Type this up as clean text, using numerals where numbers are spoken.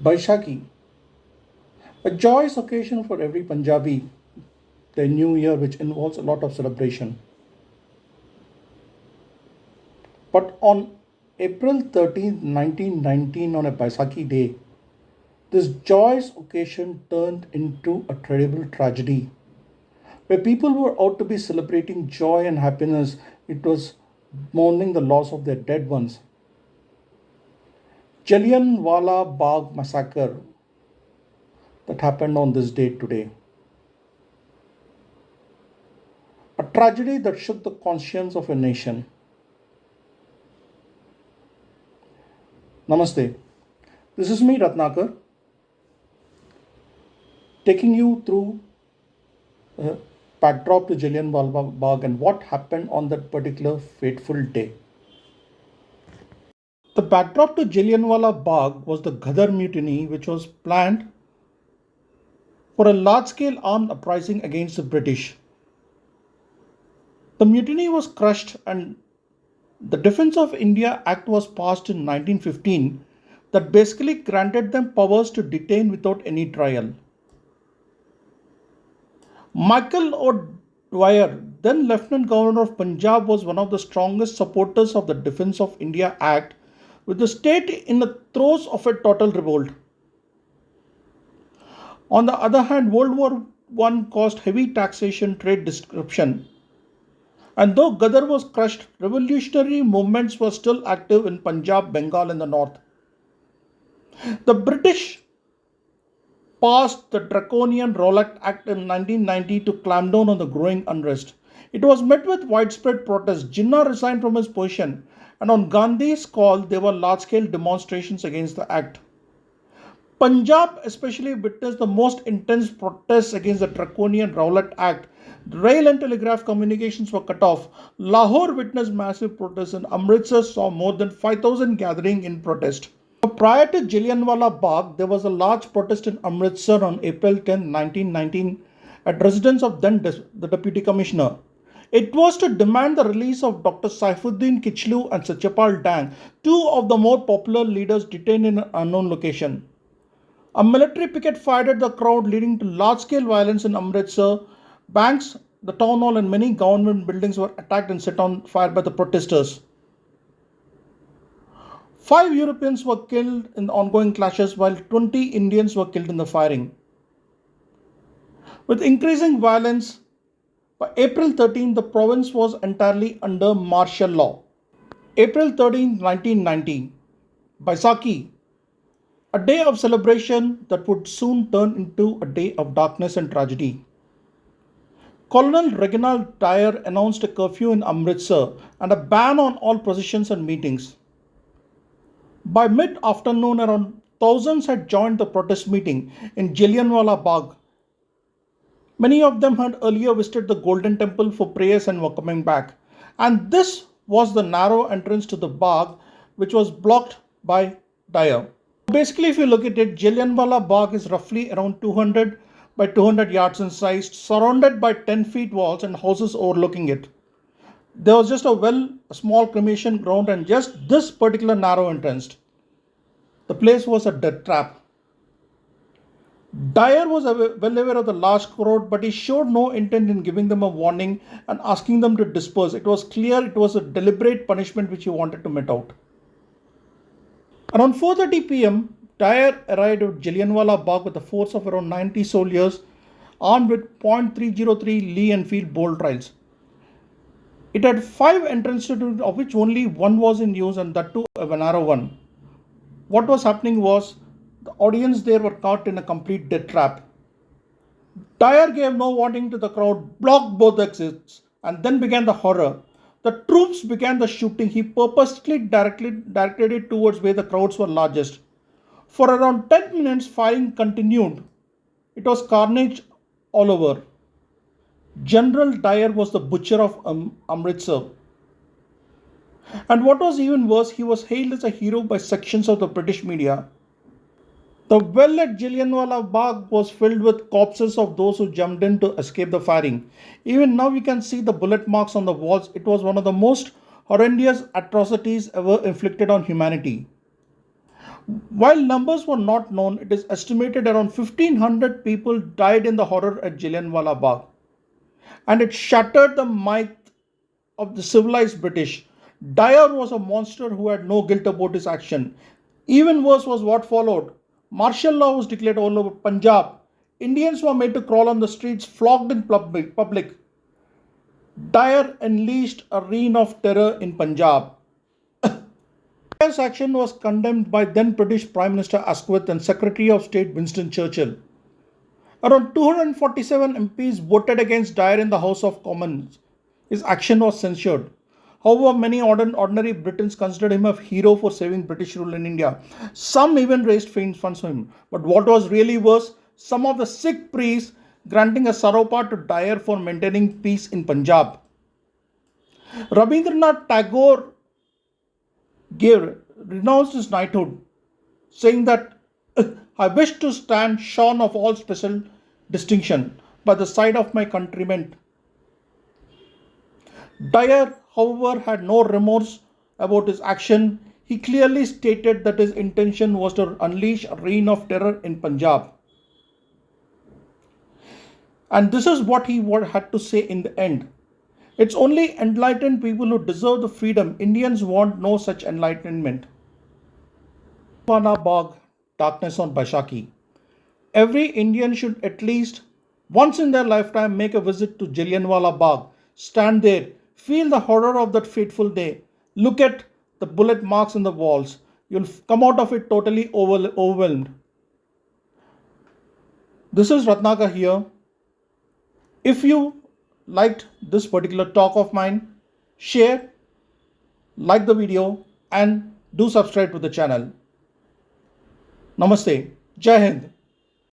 Baisakhi, a joyous occasion for every Punjabi, their new year, which involves a lot of celebration. But on April 13th, 1919, on a Baisakhi day, this joyous occasion turned into a terrible tragedy. Where people were out to be celebrating joy and happiness, it was mourning the loss of their dead ones. Jallianwala Bagh massacre that happened on this date today. A tragedy that shook the conscience of a nation. Namaste. This is me, Ratnakar, taking you through the backdrop to Jallianwala Bagh and what happened on that particular fateful day. The backdrop to Jallianwala Bagh was the Ghadar mutiny, which was planned for a large-scale armed uprising against the British. The mutiny was crushed and the Defence of India Act was passed in 1915 that basically granted them powers to detain without any trial. Michael O'Dwyer, then Lieutenant Governor of Punjab, was one of the strongest supporters of the Defence of India Act, with the state in the throes of a total revolt. On the other hand, World War I caused heavy taxation, trade disruption. And though Ghadar was crushed, revolutionary movements were still active in Punjab, Bengal, and the north. The British passed the draconian Rowlatt Act in 1990 to clamp down on the growing unrest. It was met with widespread protest. Jinnah resigned from his position, and on Gandhi's call, there were large-scale demonstrations against the act. Punjab especially witnessed the most intense protests against the draconian Rowlatt Act. Rail and telegraph communications were cut off. Lahore witnessed massive protests and Amritsar saw more than 5,000 gathering in protest. Prior to Jallianwala Bagh, there was a large protest in Amritsar on April 10, 1919 at residence of then the Deputy Commissioner. It was to demand the release of Dr. Saifuddin Kichlu and Satyapal Dang, two of the more popular leaders detained in an unknown location. A military picket fired at the crowd, leading to large-scale violence in Amritsar. Banks, the town hall, and many government buildings were attacked and set on fire by the protesters. 5 Europeans were killed in the ongoing clashes, while 20 Indians were killed in the firing. With increasing violence, by April 13, the province was entirely under martial law. April 13, 1990, Baisakhi, a day of celebration that would soon turn into a day of darkness and tragedy. Colonel Reginald Dyer announced a curfew in Amritsar and a ban on all processions and meetings. By mid-afternoon, around thousands had joined the protest meeting in Jallianwala Bagh. Many of them had earlier visited the Golden Temple for prayers and were coming back. And this was the narrow entrance to the Bagh, which was blocked by Dyer. Basically, if you look at it, Jallianwala Bagh is roughly around 200 by 200 yards in size, surrounded by 10 feet walls and houses overlooking it. There was just a small cremation ground and just this particular narrow entrance. The place was a death trap. Dyer was well aware of the large crowd, but he showed no intent in giving them a warning and asking them to disperse. It was clear it was a deliberate punishment which he wanted to mete out. Around 4:30 p.m., Dyer arrived at Jallianwala Bagh with a force of around 90 soldiers armed with .303 Lee Enfield bolt rifles. It had 5 entrances, of which only one was in use, and that too a narrow one. What was happening was the audience there were caught in a complete death trap. Dyer gave no warning to the crowd, blocked both exits, and then began the horror. The troops began the shooting. He purposely directed it towards where the crowds were largest. For around 10 minutes, firing continued. It was carnage all over. General Dyer was the butcher of Amritsar. And what was even worse, he was hailed as a hero by sections of the British media. The well at Jallianwala Bagh was filled with corpses of those who jumped in to escape the firing. Even now you can see the bullet marks on the walls. It was one of the most horrendous atrocities ever inflicted on humanity. While numbers were not known, it is estimated around 1,500 people died in the horror at Jallianwala Bagh, and it shattered the myth of the civilized British. Dyer was a monster who had no guilt about his action. Even worse was what followed. Martial law was declared all over Punjab. Indians were made to crawl on the streets, flogged in public. Dyer unleashed a reign of terror in Punjab. Dyer's action was condemned by then British Prime Minister Asquith and Secretary of State Winston Churchill. Around 247 MPs voted against Dyer in the House of Commons. His action was censured. However, many ordinary Britons considered him a hero for saving British rule in India. Some even raised funds for him. But what was really worse, some of the Sikh priests granting a saropa to Dyer for maintaining peace in Punjab. Rabindranath Tagore renounced his knighthood, saying that I wish to stand shorn of all special distinction by the side of my countrymen. Dyer, however, had no remorse about his action. He clearly stated that his intention was to unleash a reign of terror in Punjab. And this is what he had to say in the end. It's only enlightened people who deserve the freedom. Indians want no such enlightenment. Jallianwala Bagh, darkness on Baisakhi. Every Indian should at least once in their lifetime make a visit to Jallianwala Bagh. Stand there, feel the horror of that fateful day. Look at the bullet marks in the walls. You'll come out of it totally overwhelmed. This is Ratnakar here. If you liked this particular talk of mine, share, like the video, and do subscribe to the channel. Namaste. Jai Hind.